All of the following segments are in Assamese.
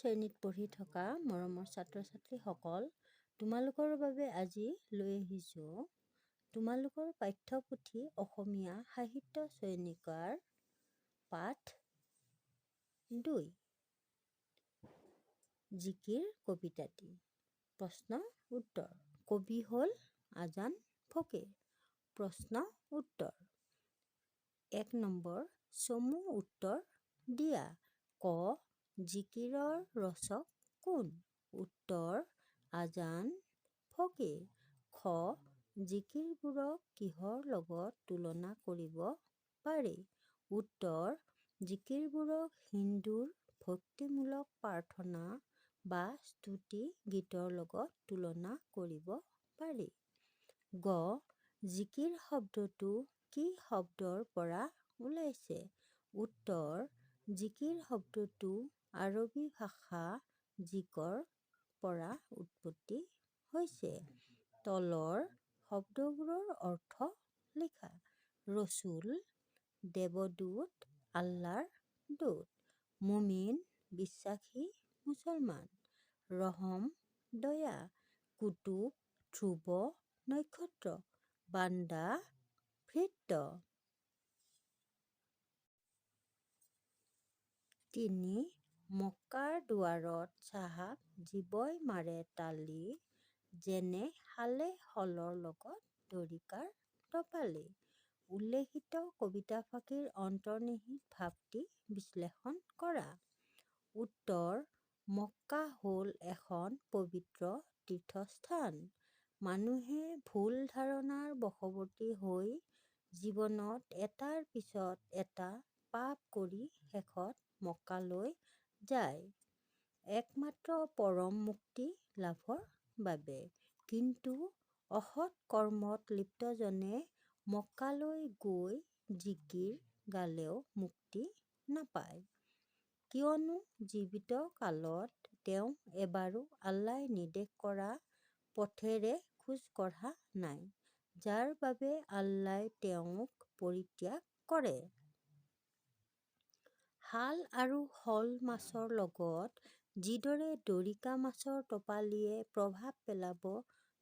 শ্ৰেণীত পঢ়ি থকা মৰমৰ ছাত্ৰ ছাত্ৰীসকল, তোমালোকৰ বাবে আজি লৈ আহিছোঁ তোমালোকৰ পাঠ্যপুথি অসমীয়া সাহিত্য চয়নিকাৰ পাঠ 2 জিকিৰ কবিতাটি। প্ৰশ্ন উত্তৰ। কবি হ'ল আজান ফকীৰ। প্ৰশ্ন উত্তৰ। 1 নম্বৰ, চমু উত্তৰ দিয়া। ক, জিকিৰৰ ৰচক কোন? উত্তৰ, আজান ফকীৰ। খ, জিকিৰবোৰক কিহৰ লগত তুলনা কৰিব পাৰি? উত্তৰ, জিকিৰবোৰক হিন্দুৰ ভক্তিমূলক প্ৰাৰ্থনা বা স্তুতি গীতৰ লগত তুলনা কৰিব পাৰি। গ, জিকিৰ শব্দটো কি শব্দৰ পৰা ওলাইছে? উত্তৰ, জিকিৰ শব্দটো আৰবী ভাষা জিকৰ পৰা উৎপত্তি হৈছে। তলৰ শব্দবোৰৰ অৰ্থ লিখা। ৰচুল, দেৱদূত, আল্লাহৰ দূত। মুমিন, বিশ্বাসী মুছলমান। ৰহম, দয়া। কুতুব, ধ্ৰুৱ নক্ষত্ৰ। বান্দা, ভৃত্য। 3, মক্কাৰ দুৱাৰত চাহাব জীৱই মাৰে তালি, যেনে শালে শলৰ লগত তৰিকাৰ টপালি। উল্লেখিত কবিতাফাঁকিৰ অন্তৰ্নিহিত ভাৱটি বিশ্লেষণ কৰা। উত্তৰ, মক্কা হ'ল এখন পবিত্ৰ তীৰ্থস্থান। মানুহে ভুল ধাৰণাৰ বশৱৰ্তী হৈ জীৱনত এটাৰ পিছত এটা পাপ কৰি শেষত মক্কালৈ যায় একমাত্ৰ পৰম মুক্তি লাভৰ বাবে। কিন্তু অসৎ কৰ্মত লিপ্তজনে মক্কালৈ গৈ জিকিৰ গালেও মুক্তি নাপায়। কিয়নো জীৱিত কালত তেওঁ এবাৰো আল্লাহই নিৰ্দেশ কৰা পথেৰে খোজ কঢ়া নাই, যাৰ বাবে আল্লাহই তেওঁক পৰিত্যাগ কৰে। শাল আৰু শল মাছৰ লগত যিদৰে দৰিকা মাছৰ টপালিয়ে প্ৰভাৱ পেলাব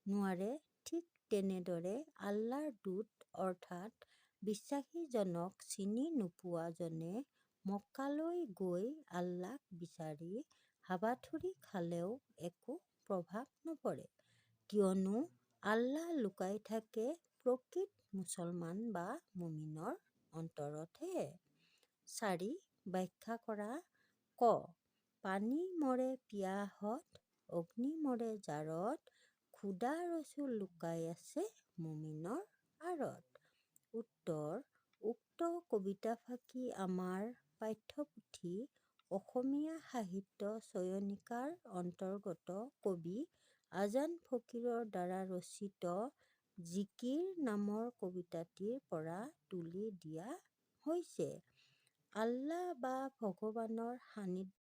নোৱাৰে, ঠিক তেনেদৰে আল্লাহৰ দূত অৰ্থাৎ বিশ্বাসীজনক চিনি নোপোৱা জনে মক্কালৈ গৈ আল্লাহক বিচাৰি হাবাথুৰি খালেও একো প্ৰভাৱ নপৰে, কিয়নো আল্লাহ লুকাই থাকে প্ৰকৃত মুছলমান বা মুমিনৰ অন্তৰতহে। 4, ব্যাখ্যা কৰা। ক, পানী মৰে পিয়াহত, অগ্নি মৰে জাৰত, খোদা ৰচুল লুকাই আছে মুমিনৰ আঁৰত। উত্তৰ, উক্ত কবিতাফাঁকি আমাৰ পাঠ্যপুথি অসমীয়া সাহিত্য চয়নিকাৰ অন্তৰ্গত কবি আজান ফকীৰৰ দ্বাৰা ৰচিত জিকিৰ নামৰ কবিতাটিৰ পৰা তুলি দিয়া হৈছে। আল্লাহ বা ভগৱানৰ সান্নিধ্য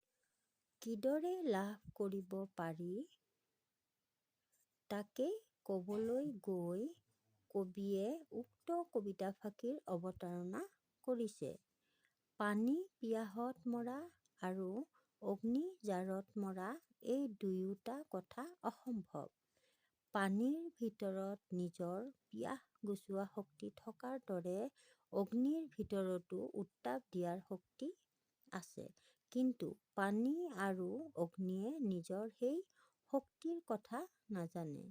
কিদৰে লাভ কৰিব পাৰি তাকে ক'বলৈ গৈ কবিয়ে উক্ত কবিতাফাঁকিৰ অৱতাৰণা কৰিছে। পানী পিয়াহত মৰা আৰু অগ্নি জাৰত মৰা এই দুয়োটা কথা অসম্ভৱ। পানীৰ ভিতৰত নিজৰ পিয়াহ গুচোৱা শক্তি থকাৰ দৰে অগ্নিৰ ভিতৰতো উত্তাপ দিয়াৰ শক্তি আছে, কিন্তু পানী আৰু অগ্নিয়ে নিজৰ সেই শক্তিৰ কথা নাজানে।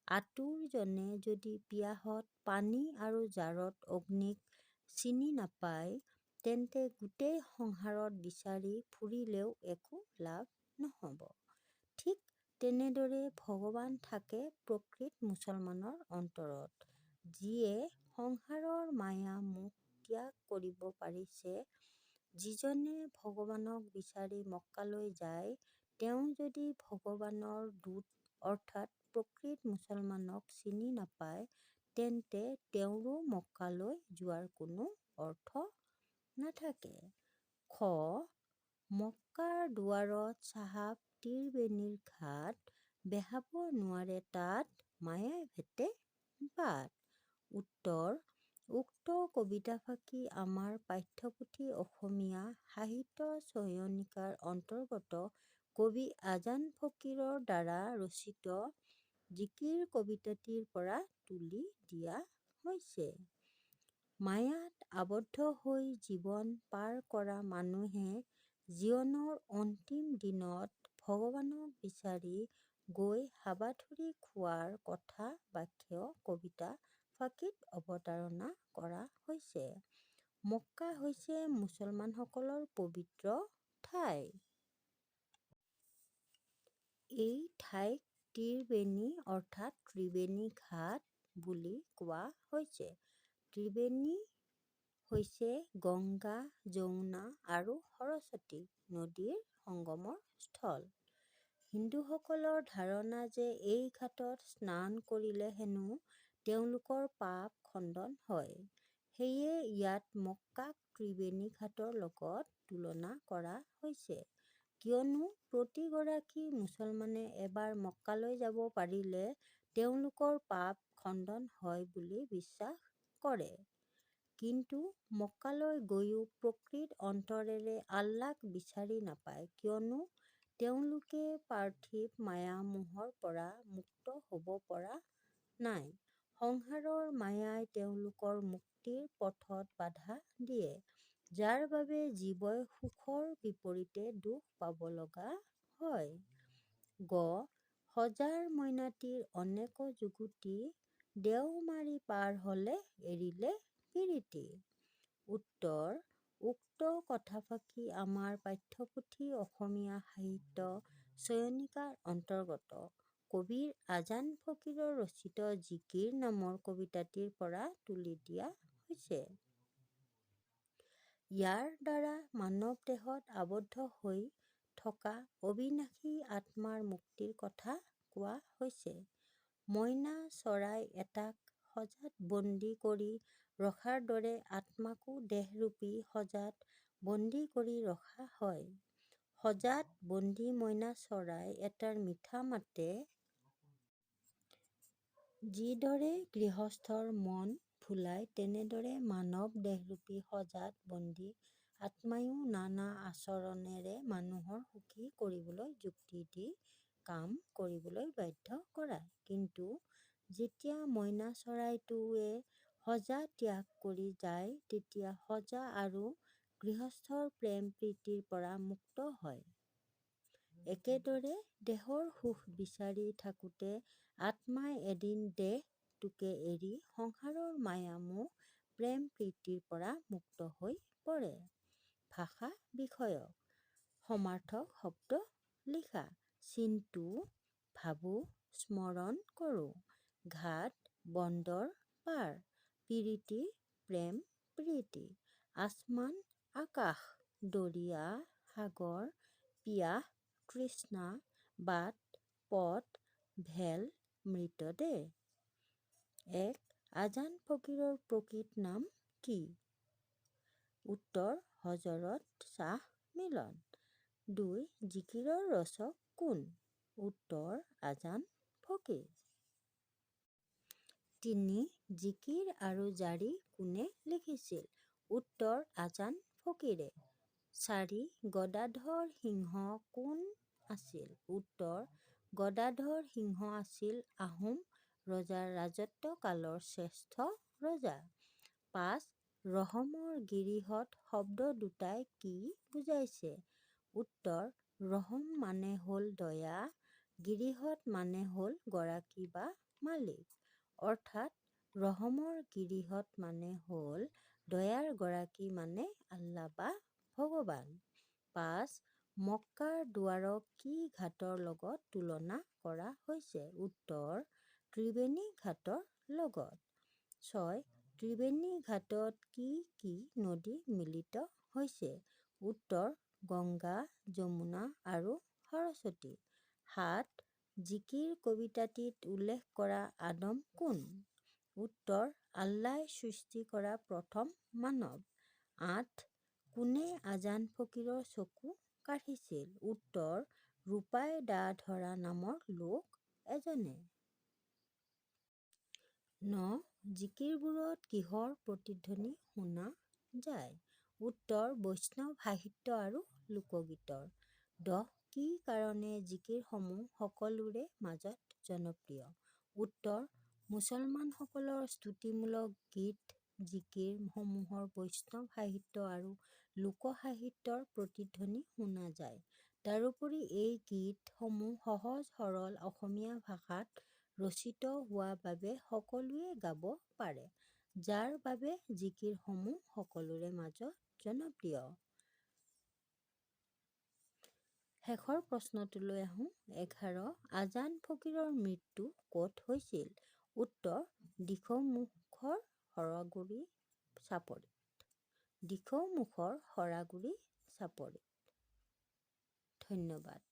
আতুৰ জনে যদি পিয়াহত পানী আৰু জাৰত অগ্নিক চিনি নাপায়, তেন্তে গোটেই সংসাৰত বিচাৰি ফুৰিলেও একো লাভ নহ'ব। ঠিক তেনেদৰে ভগৱান থাকে প্ৰকৃত মুছলমানৰ অন্তৰত। যিয়ে সংসাৰৰ মায়া মোহ ত্যাগ কৰিব পাৰিছে, যিজনে ভগৱানক বিচাৰি মক্কালৈ যায়, তেওঁ যদি ভগৱানৰ দূত অৰ্থাৎ প্ৰকৃত মুছলমানক চিনি নাপায়, তেন্তে তেওঁৰো মক্কালৈ যোৱাৰ কোনো অৰ্থ নাথাকে। খ, মক্কাৰ দুৱাৰত চাহাব ত্ৰিবেণীৰ ঘাট, বেঢ়াব নোৱাৰে তাত মায়াই ভেটে বাট। উত্তৰ, উক্ত কবিতাফাঁকি আমাৰ পাঠ্যপুথি অসমীয়া সাহিত্য চয়নিকাৰ অন্তৰ্গত কবি আজান ফকীৰৰ দ্বাৰা ৰচিত জিকিৰ কবিতাটিৰ পৰা তুলি দিয়া হৈছে। মায়াত আবদ্ধ হৈ জীৱন পাৰ কৰা মানুহে জীৱনৰ অন্তিম দিনত ভগৱানক বিচাৰি গৈ হাবাথুৰি খোৱাৰ কথা বাক্য কবিতা ফাঁকিত অৱতাৰণা কৰা হৈছে। মক্কা হৈছে মুছলমানসকলৰ পবিত্ৰ ঠাই। এই ঠাইক ত্ৰিবেণী অৰ্থাৎ ত্ৰিবেণী ঘাট বুলি কোৱা হৈছে। ত্ৰিবেণী হৈছে গংগা, যমুনা আৰু সৰস্বতী নদীৰ সংগমৰ স্থল। হিন্দুসকলৰ ধাৰণা যে এই ঘাটত স্নান কৰিলে হেনো তেওঁলোকৰ পাপ খণ্ডন হয়। সেয়ে ইয়াত মক্কাক ত্ৰিবেণী ঘাটৰ লগত তুলনা কৰা হৈছে। কিয়নো প্ৰতিগৰাকী মুছলমানে এবাৰ মক্কালৈ যাব পাৰিলে তেওঁলোকৰ পাপ খণ্ডন হয় বুলি বিশ্বাস কৰে। কিন্তু মক্কালৈ গৈও প্ৰকৃত অন্তৰেৰে আল্লাক বিচাৰি নাপায়, কিয়নো তেওঁলোকে পাৰ্থিৱ মায়া-মোহৰ পৰা মুক্ত হ'ব পৰা নাই। সংসাৰৰ মায়াই তেওঁলোকৰ মুক্তিৰ পথত বাধা দিয়ে, যাৰ বাবে জীৱই সুখৰ বিপৰীতে দুখ পাব লগা হয়। গ সজাৰ মইনাটিৰ অনেক যুগুটি দেওমাৰি পাৰ হ'লে এৰিলে পিৰিতি। উত্তৰ: উক্ত কথাফাকি আমাৰ পাঠ্যপুথি অসমীয়া সাহিত্য চয়নিকাৰ অন্তৰ্গত কবিৰ আজান ফকীৰৰ ৰচিত জিকিৰ নামৰ কবিতাটিৰ পৰা তুলি দিয়া হৈছে। ইয়াৰ দ্বাৰা মানৱ দেহত আবদ্ধ হৈ থকা অবিনাশী আত্মাৰ মুক্তিৰ কথা কোৱা হৈছে। মইনা চৰাই এটাক সজাত বন্দী কৰি ৰখাৰ দৰে আত্মাকো দেহৰূপী সজাত বন্দী কৰি ৰখা হয়। সজাত বন্দী মইনা চৰাই এটাৰ মিঠা মাতে যিদৰে গৃহস্থৰ মন ভুলায়, তেনেদৰে মানৱ দেহৰূপী সজাত বন্দী আত্মাইও নানা আচৰণেৰে মানুহৰ সুখী কৰিবলৈ যুক্তি দি কাম কৰিবলৈ বাধ্য কৰায়। কিন্তু যেতিয়া মইনা চৰাইটোৱে সজা ত্যাগ কৰি যায়, তেতিয়া সজা আৰু গৃহস্থৰ প্ৰেম প্ৰীতিৰ পৰা মুক্ত হয়। একেদৰে দেহৰ সুখ বিচাৰি থাকোঁতে আত্মাই এদিন দেহটোকে এৰি সংসাৰৰ মায়া-মোহ প্ৰেম প্ৰীতিৰ পৰা মুক্ত হৈ পৰে। ভাষা বিষয়ক সমাৰ্থক শব্দ লিখা: চিন্তো, ভাবোঁ, স্মৰণ কৰোঁ। ঘাট, বন্দৰ, পাৰ। পিৰিতি, প্ৰেম প্ৰীতি। আসমান, আকাশ। দৰিয়া, সাগৰ। পিয়াহ, তৃষ্ণা। বাট, পথ। ভেল, মৃতদেহ। ১. আজান ফকীৰৰ প্ৰকৃত নাম কি? উত্তৰ: হজৰত শ্বাহ মিলন। ২. জিকিৰৰ ৰচক কোন? উত্তৰ: আজান ফকীৰ। ৩. জিকিৰ আৰু জাৰি কোনে লিখিছিল? উত্তৰ: আজান ফকীৰে। ৪. গদাধৰ সিংহ কোন আছিল? উত্তৰ: গদাধৰ সিংহ আছিল আহোম ৰজাৰ ৰাজত্ব কালৰ শ্ৰেষ্ঠ ৰজা। ৫. ৰহমৰ গিৰিহঁত শব্দ দুটাই কি বুজাইছে? উত্তৰ: ৰহম মানে হ'ল দয়া, গিৰিহঁত মানে হ'ল গৰাকী বা মালিক। অৰ্থাৎ ৰহমৰ গিৰিহঁত মানে হ'ল দয়াৰ গৰাকী মানে আল্লা বা ভগৱান। ৫. মক্কাৰ দুৱাৰক কি ঘাটৰ লগত তুলনা কৰা হৈছে? উত্তৰ: ত্ৰিবেণী ঘাটৰ লগত। ৬. ত্ৰিবেণী ঘাটত কি কি নদী মিলিত হৈছে? উত্তৰ: গংগা, যমুনা আৰু সৰস্বতী। ৭. জিকিৰ কবিতাটিত উল্লেখ কৰা আদম কোন? উত্তৰ: আল্লাই সৃষ্টি কৰা প্ৰথম মানৱ। ৮. কোনে আজান ফকীৰৰ চকু কাঢ়িছিল? উত্তৰ: ৰূপাই দা ধৰা নামৰ লোক এজনে। ৯. জিকিৰবোৰত কিহৰ প্ৰতিধ্বনি শুনা যায়? উত্তৰ: বৈষ্ণৱ সাহিত্য আৰু লোকগীতৰ। ১০. কি কাৰণে জিকিৰসমূহ সকলোৰে মাজত জনপ্ৰিয়? উত্তৰ: মুছলমানসকলৰ স্তুতিমূলক গীত জিকিৰসমূহৰ বৈষ্ণৱ সাহিত্য আৰু লোকসাহিত্যৰ প্ৰতিধ্বনি শুনা যায়। তাৰোপৰি এই গীতসমূহ সহজ সৰল অসমীয়া ভাষাত ৰচিত হোৱা বাবে সকলোৱে গাব পাৰে, যাৰ বাবে জিকিৰসমূহ সকলোৰে মাজত জনপ্ৰিয়। শেষৰ প্ৰশ্নটোলৈ আহোঁ। 11. আজান ফকীৰৰ মৃত্যু ক'ত হৈছিল? উত্তৰ: দিখৌমুখৰ সৰাগুৰি চাপৰিত। দিখৌমুখৰ সৰাগুৰি চাপৰিত। ধন্যবাদ।